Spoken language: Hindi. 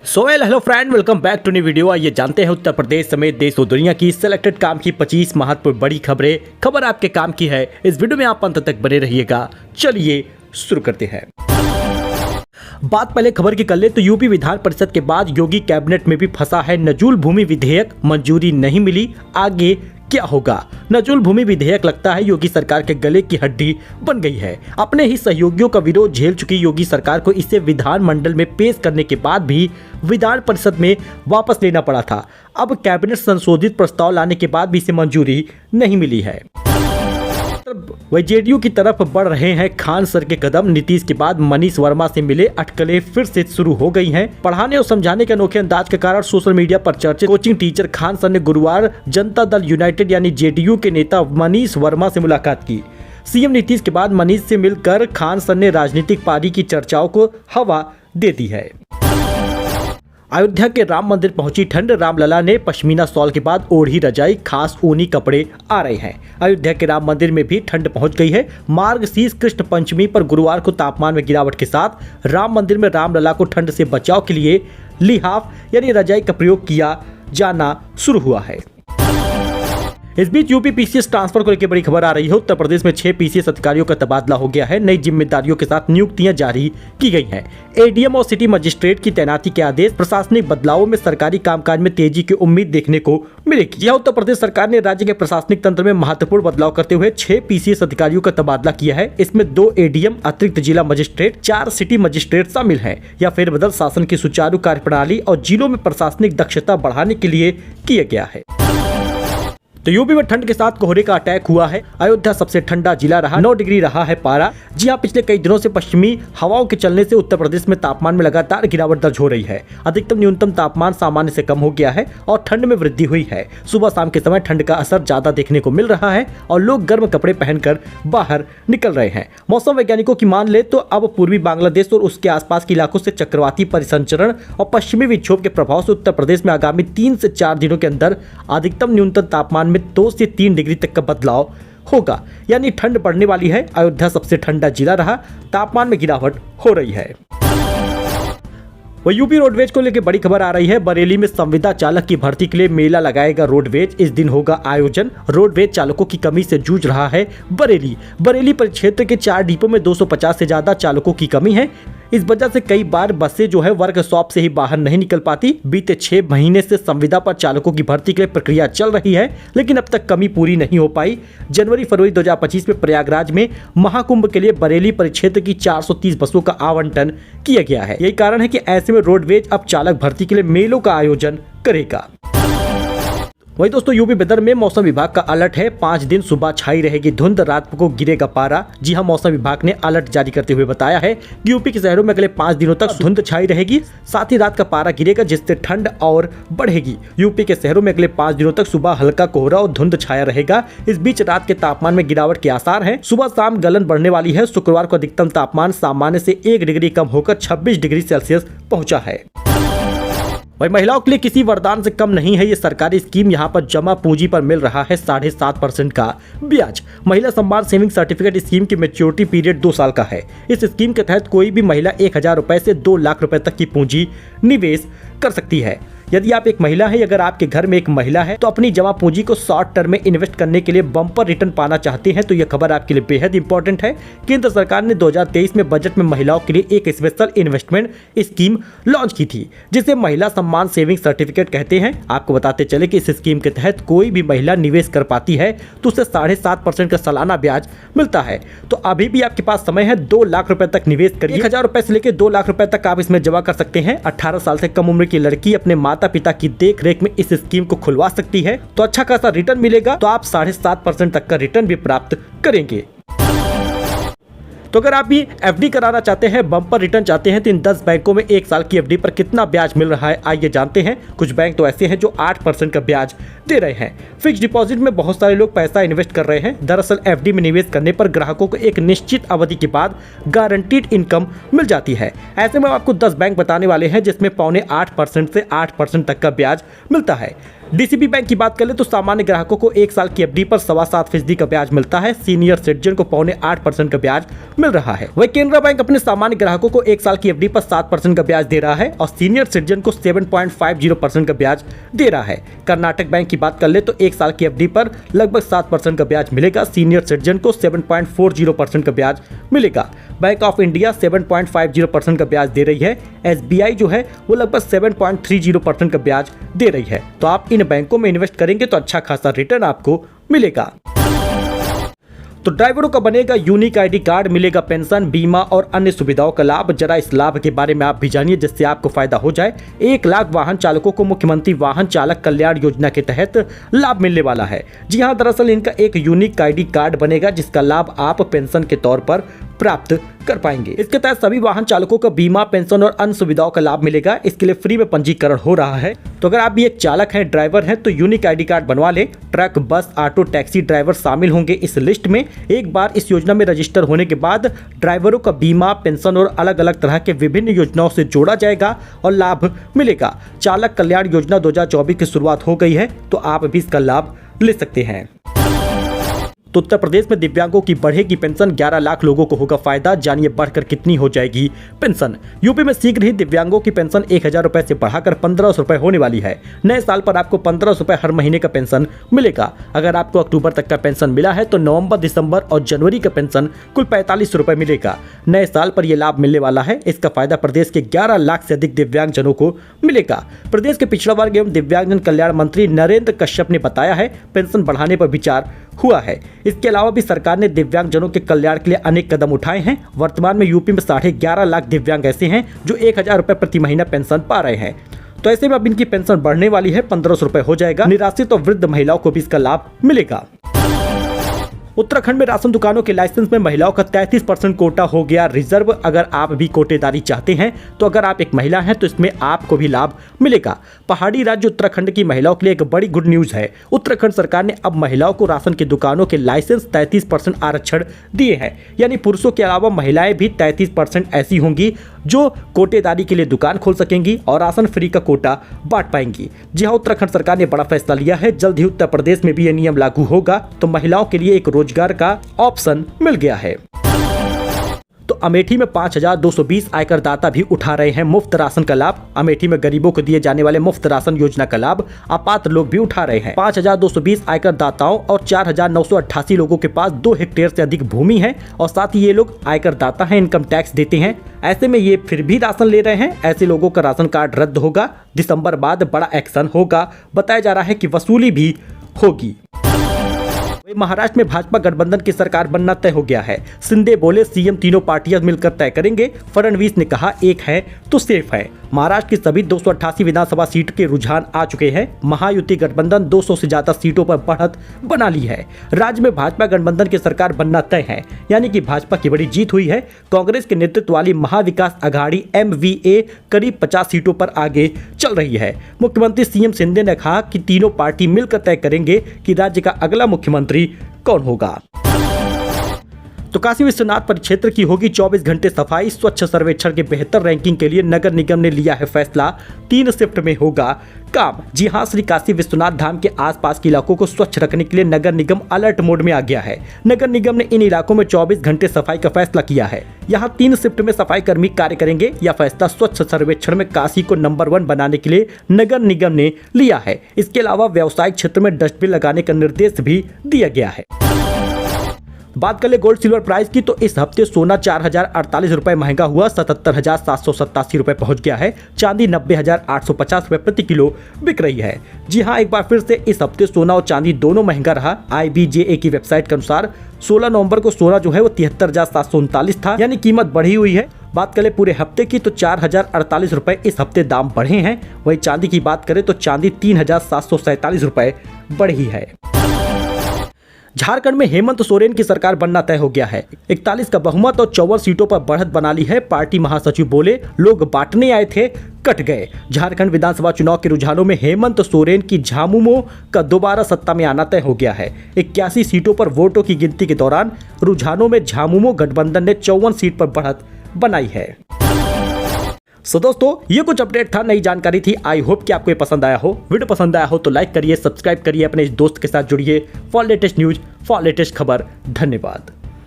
Hello friend, welcome back to new video. आइए जानते हैं उत्तर प्रदेश समेत देश और दुनिया की सिलेक्टेड काम की 25 महत्वपूर्ण बड़ी खबरें। खबर आपके काम की है, इस वीडियो में आप अंत तक बने रहिएगा। चलिए शुरू करते हैं। बात पहले खबर की कर ले तो यूपी विधान परिषद के बाद योगी कैबिनेट में भी फंसा है नजूल भूमि विधेयक, मंजूरी नहीं मिली, आगे क्या होगा। नजूल भूमि विधेयक लगता है योगी सरकार के गले की हड्डी बन गई है। अपने ही सहयोगियों का विरोध झेल चुकी योगी सरकार को इसे विधानमंडल में पेश करने के बाद भी विधान परिषद में वापस लेना पड़ा था। अब कैबिनेट संशोधित प्रस्ताव लाने के बाद भी इसे मंजूरी नहीं मिली है। वह जेडीयू की तरफ बढ़ रहे हैं खान सर के कदम। नीतीश के बाद मनीष वर्मा से मिले अटकलें फिर से शुरू हो गई हैं। पढ़ाने और समझाने के अनोखे अंदाज के कारण सोशल मीडिया पर चर्चित कोचिंग टीचर खान सर ने गुरुवार जनता दल यूनाइटेड यानी जेडीयू के नेता मनीष वर्मा से मुलाकात की। सीएम नीतीश के बाद मनीष से मिलकर खान सर ने राजनीतिक पारी की चर्चाओं को हवा दे दी है। अयोध्या के राम मंदिर पहुंची ठंड। रामलला ने पश्मीना शॉल के बाद ओढ़ी रजाई, खास ऊनी कपड़े आ रहे हैं। अयोध्या के राम मंदिर में भी ठंड पहुंच गई है। मार्गशीर्ष कृष्ण पंचमी पर गुरुवार को तापमान में गिरावट के साथ राम मंदिर में रामलला को ठंड से बचाव के लिए लिहाफ यानी रजाई का प्रयोग किया जाना शुरू हुआ है। इस बीच यूपी पीसीएस ट्रांसफर को लेकर बड़ी खबर आ रही है। उत्तर प्रदेश में 6 पीसीएस अधिकारियों का तबादला हो गया है। नई जिम्मेदारियों के साथ नियुक्तियां जारी की गई हैं। एडीएम और सिटी मजिस्ट्रेट की तैनाती के आदेश। प्रशासनिक बदलावों में सरकारी कामकाज में तेजी की उम्मीद देखने को मिलेगी। उत्तर प्रदेश सरकार ने राज्य के प्रशासनिक तंत्र में महत्वपूर्ण बदलाव करते हुए 6 पीसीएस अधिकारियों का तबादला किया है। इसमें 2 एडीएम, अतिरिक्त जिला मजिस्ट्रेट, 4 सिटी मजिस्ट्रेट शामिल है। यह फेरबदल शासन की सुचारू कार्यप्रणाली और जिलों में प्रशासनिक दक्षता बढ़ाने के लिए किया गया है। तो यूपी में ठंड के साथ कोहरे का अटैक हुआ है। अयोध्या सबसे ठंडा जिला रहा, 9 डिग्री रहा है पारा। जी हां, पिछले कई दिनों से पश्चिमी हवाओं के चलने से उत्तर प्रदेश में तापमान में लगातार गिरावट दर्ज हो रही है। अधिकतम न्यूनतम तापमान सामान्य से कम हो गया है और ठंड में वृद्धि हुई है। सुबह शाम के समय ठंड का असर ज्यादा देखने को मिल रहा है और लोग गर्म कपड़े पहनकर बाहर निकल रहे हैं। मौसम वैज्ञानिकों की मान ले तो अब पूर्वी बांग्लादेश और उसके आसपास के इलाकों से चक्रवाती परिसंचरण और पश्चिमी विक्षोभ के प्रभाव से उत्तर प्रदेश में आगामी 3 से 4 दिनों के अंदर अधिकतम न्यूनतम तापमान में 2 से 3 डिग्री तक का बदलाव होगा, यानी ठंड बढ़ने वाली है। अयोध्या सबसे ठंडा जिला रहा, तापमान में गिरावट हो रही है। वह यूपी रोडवेज को लेकर बड़ी खबर आ रही है। बरेली में संविदा चालक की भर्ती के लिए मेला लगाएगा रोडवेज। इस दिन होगा आयोजन। रोडवेज चालकों की कमी से जूझ रहा है बरेली परिक्षेत्र के 4 डिपो में 250 से ज्यादा चालकों की कमी है। इस वजह से कई बार बसें जो है वर्कशॉप से ही बाहर नहीं निकल पाती। बीते 6 महीने से संविदा पर चालकों की भर्ती के लिए प्रक्रिया चल रही है, लेकिन अब तक कमी पूरी नहीं हो पाई। जनवरी-फरवरी 2025 में प्रयागराज में महाकुंभ के लिए बरेली परिक्षेत्र की 430 बसों का आवंटन किया गया है। यही कारण है कि ऐसे में रोडवेज अब चालक भर्ती के लिए मेलों का आयोजन करेगा। वही दोस्तों, यूपी वेदर में मौसम विभाग का अलर्ट है। 5 दिन सुबह छाई रहेगी धुंध, रात को गिरेगा पारा। जी हां, मौसम विभाग ने अलर्ट जारी करते हुए बताया है कि यूपी के शहरों में अगले 5 दिनों तक धुंध छाई रहेगी, साथ ही रात का पारा गिरेगा, जिससे ठंड और बढ़ेगी। यूपी के शहरों में अगले 5 दिनों तक सुबह हल्का कोहरा और धुंध छाया रहेगा। इस बीच रात के तापमान में गिरावट के आसार हैं। सुबह शाम गलन बढ़ने वाली है। शुक्रवार को अधिकतम तापमान सामान्य से 1 डिग्री कम होकर 26 डिग्री सेल्सियस पहुंचा है। वही महिलाओं के लिए किसी वरदान से कम नहीं है ये सरकारी स्कीम। यहाँ पर जमा पूंजी पर मिल रहा है 7.5% का ब्याज। महिला सम्मान सेविंग सर्टिफिकेट स्कीम की मैच्योरिटी पीरियड 2 साल का है। इस स्कीम के तहत कोई भी महिला 1000 रुपए से 2 लाख रुपए तक की पूंजी निवेश कर सकती है। यदि आप एक महिला है, अगर आपके घर में एक महिला है तो अपनी जमा पूंजी को शॉर्ट टर्म में इन्वेस्ट करने के लिए बम्पर रिटर्न पाना चाहते हैं तो यह खबर आपके लिए बेहद इंपॉर्टेंट है। केंद्र सरकार ने 2023 में बजट में महिलाओं के लिए एक स्पेशल इन्वेस्टमेंट स्कीम लॉन्च की थी, जिसे महिला सम्मान सेविंग सर्टिफिकेट कहते हैं। आपको बताते चले कि इस स्कीम के तहत कोई भी महिला निवेश कर पाती है तो उसे 7.5% का सालाना ब्याज मिलता है। तो अभी भी आपके पास समय है, 2 लाख रुपए तक निवेश करिए। 1000 रुपए से लेकर 2 लाख रुपए तक आप इसमें जमा कर सकते हैं। 18 साल से कम उम्र की लड़की अपने माता पिता की देख रेख में इस स्कीम को खुलवा सकती है, तो अच्छा खासा रिटर्न मिलेगा। तो आप 7.5% तक का रिटर्न भी प्राप्त करेंगे। तो अगर आप भी एफडी कराना चाहते हैं, बम्पर रिटर्न चाहते हैं, तो इन 10 बैंकों में 1 साल की एफडी पर कितना ब्याज मिल रहा है आइए जानते हैं। कुछ बैंक तो ऐसे हैं जो 8% का ब्याज दे रहे हैं। फिक्स डिपॉजिट में बहुत सारे लोग पैसा इन्वेस्ट कर रहे हैं। दरअसल एफडी में निवेश करने पर ग्राहकों को एक निश्चित अवधि के बाद गारंटीड इनकम मिल जाती है। ऐसे में आपको 10 बैंक बताने वाले हैं जिसमें 7.25% से 8% तक का ब्याज मिलता है। डीसीबी बैंक की बात करें तो सामान्य ग्राहकों को 1 साल की एफडी पर 7.25% का ब्याज मिलता है। सीनियर सिटीजन को 7.25% का ब्याज मिल रहा है। वही केनरा बैंक अपने सामान्य ग्राहकों को 1 साल की एफडी पर 7% का ब्याज दे रहा है और सीनियर सिटीजन को 7.50% का ब्याज दे रहा है। कर्नाटक बैंक की बात कर ले तो 1 साल की एफडी पर लगभग 7% का ब्याज मिलेगा। सीनियर सिटीजन को 7.40% का ब्याज मिलेगा। बैंक ऑफ इंडिया 7.50% का ब्याज दे रही है। एसबीआई जो है वो लगभग 7.30% का ब्याज दे रही है। तो आप इन बैंकों में इन्वेस्ट करेंगे तो अच्छा खासा रिटर्न आपको मिलेगा। तो ड्राइवरों का बनेगा यूनिक आईडी कार्ड, मिलेगा पेंशन, बीमा और अन्य सुविधाओं का लाभ। जरा इस लाभ के बारे में आप भी जानिए जिससे आपको फायदा हो जाए। 1 लाख वाहन चालकों को मुख्यमंत्री वाहन चालक कल्याण योजना के तहत लाभ मिलने वाला है। जी हाँ, दरअसल इनका एक यूनिक आईडी कार्ड बनेगा जिसका लाभ आप पेंशन के तौर पर प्राप्त कर पाएंगे। इसके तहत सभी वाहन चालकों को बीमा, पेंशन और अन्य सुविधाओं का लाभ मिलेगा। इसके लिए फ्री में पंजीकरण हो रहा है। तो अगर आप भी एक चालक हैं, ड्राइवर हैं तो यूनिक आईडी कार्ड बनवा ले। ट्रक, बस, ऑटो, टैक्सी ड्राइवर शामिल होंगे इस लिस्ट में। एक बार इस योजना में रजिस्टर होने के बाद ड्राइवरों का बीमा, पेंशन और अलग अलग तरह के विभिन्न योजनाओं से जोड़ा जाएगा और लाभ मिलेगा। चालक कल्याण योजना 2024 की शुरुआत हो गई है तो आप भी इसका लाभ ले सकते हैं। तो उत्तर प्रदेश में दिव्यांगों की बढ़ेगी पेंशन, 11 लाख लोगों को होगा फायदा। जानिए बढ़कर कितनी हो जाएगी पेंशन। यूपी में शीघ्र ही दिव्यांगों की पेंशन 1000 रुपए से बढ़ाकर 1500 रुपए होने वाली है। नए साल पर आपको 1500 रुपए हर महीने का पेंशन मिलेगा। अगर आपको अक्टूबर तक का पेंशन मिला है तो नवंबर, दिसंबर और जनवरी का पेंशन कुल 4500 रुपए मिलेगा। नए साल पर यह लाभ मिलने वाला है। इसका फायदा प्रदेश के 11 लाख से अधिक दिव्यांगजनों को मिलेगा। प्रदेश के पिछड़ा वर्ग एवं दिव्यांगजन कल्याण मंत्री नरेंद्र कश्यप ने बताया है पेंशन बढ़ाने पर विचार हुआ है। इसके अलावा भी सरकार ने दिव्यांगजनों के कल्याण के लिए अनेक कदम उठाए हैं। वर्तमान में यूपी में 11.5 लाख दिव्यांग ऐसे हैं जो 1000 रुपए प्रति महीना पेंशन पा रहे हैं। तो ऐसे में अब इनकी पेंशन बढ़ने वाली है, 1500 रुपए हो जाएगा। निराश्रित और वृद्ध महिलाओं को भी इसका लाभ मिलेगा। उत्तराखंड में राशन दुकानों के लाइसेंस में महिलाओं का 33% कोटा हो गया रिजर्व। अगर आप भी कोटेदारी चाहते हैं तो अगर आप एक महिला हैं तो इसमें आपको भी लाभ मिलेगा। पहाड़ी राज्य उत्तराखंड की महिलाओं के लिए एक बड़ी गुड न्यूज है। उत्तराखंड सरकार ने अब महिलाओं को राशन की दुकानों के लाइसेंस 33% आरक्षण दिए हैं। यानी पुरुषों के अलावा महिलाएं भी 33% ऐसी होंगी जो कोटेदारी के लिए दुकान खोल सकेंगी और राशन फ्री का कोटा बांट पाएंगी। जी हाँ, उत्तराखंड सरकार ने बड़ा फैसला लिया है। जल्द ही उत्तर प्रदेश में भी यह नियम लागू होगा तो महिलाओं के लिए एक रोजगार का ऑप्शन मिल गया है। तो अमेठी में 5220 आयकर दाता भी उठा रहे हैं मुफ्त राशन का लाभ। अमेठी में गरीबों को दिए जाने वाले मुफ्त राशन योजना का लाभ अपात्र लोग भी उठा रहे हैं। 5220 आयकर दाताओं और 4988 लोगों के पास 2 हेक्टेयर से अधिक भूमि है और साथ ही ये लोग आयकर दाता हैं, इनकम टैक्स देते हैं। ऐसे में ये फिर भी राशन ले रहे हैं। ऐसे लोगों का राशन कार्ड रद्द होगा। दिसंबर बाद बड़ा एक्शन होगा। बताया जा रहा है कि वसूली भी होगी। महाराष्ट्र में भाजपा गठबंधन की सरकार बनना तय हो गया है। शिंदे बोले सीएम तीनों पार्टियां मिलकर तय करेंगे। फडणवीस ने कहा एक है तो सेफ है। महाराष्ट्र की सभी 288 विधानसभा सीट के रुझान आ चुके हैं। महायुति गठबंधन 200 से ज्यादा सीटों पर बढ़त बना ली है। राज्य में भाजपा गठबंधन की सरकार बनना तय है, यानी कि भाजपा की बड़ी जीत हुई है। कांग्रेस के नेतृत्व वाली महाविकास आघाड़ी MVA करीब 50 सीटों पर आगे चल रही है। मुख्यमंत्री सीएम शिंदे ने कहा कि तीनों पार्टी मिलकर तय करेंगे कि राज्य का अगला मुख्यमंत्री कौन होगा। तो काशी विश्वनाथ परिक्षेत्र की होगी 24 घंटे सफाई। स्वच्छ सर्वेक्षण के बेहतर रैंकिंग के लिए नगर निगम ने लिया है फैसला। 3 शिफ्ट में होगा काम। जी हां, श्री काशी विश्वनाथ धाम के आसपास के इलाकों को स्वच्छ रखने के लिए नगर निगम अलर्ट मोड में आ गया है। नगर निगम ने इन इलाकों में 24 घंटे सफाई का फैसला किया है। यहां 3 शिफ्ट में सफाई कर्मी कार्य करेंगे। यह फैसला स्वच्छ सर्वेक्षण में काशी को नंबर 1 बनाने के लिए नगर निगम ने लिया है। इसके अलावा व्यावसायिक क्षेत्र में डस्टबिन लगाने का निर्देश भी दिया गया है। बात कर ले गोल्ड सिल्वर प्राइस की, तो इस हफ्ते सोना 4048 रुपए महंगा हुआ, 77,787 रुपए पहुंच गया है। चांदी 90,850 रुपए प्रति किलो बिक रही है। जी हां, एक बार फिर से इस हफ्ते सोना और चांदी दोनों महंगा रहा। IBJA की वेबसाइट के अनुसार 16 नवंबर को सोना जो है वो 73,739 था, यानी कीमत बढ़ी हुई है। बात करें पूरे हफ्ते की तो 4048 रुपए इस हफ्ते दाम बढ़े हैं। वहीं चांदी की बात करें तो चांदी 3,747 रुपए बढ़ी है। झारखंड में हेमंत सोरेन की सरकार बनना तय हो गया है। 41 का बहुमत और 54 सीटों पर बढ़त बना ली है। पार्टी महासचिव बोले लोग बांटने आए थे, कट गए। झारखंड विधानसभा चुनाव के रुझानों में हेमंत सोरेन की झामुमो का दोबारा सत्ता में आना तय हो गया है। 81 सीटों पर वोटों की गिनती के दौरान रुझानों में झामुमो गठबंधन ने 54 सीट पर बढ़त बनाई है। सो दोस्तों ये कुछ अपडेट था, नई जानकारी थी। आई होप कि आपको ये पसंद आया हो। वीडियो पसंद आया हो तो लाइक करिए, सब्सक्राइब करिए, अपने इस दोस्त के साथ जुड़िए for latest news, for latest खबर। धन्यवाद।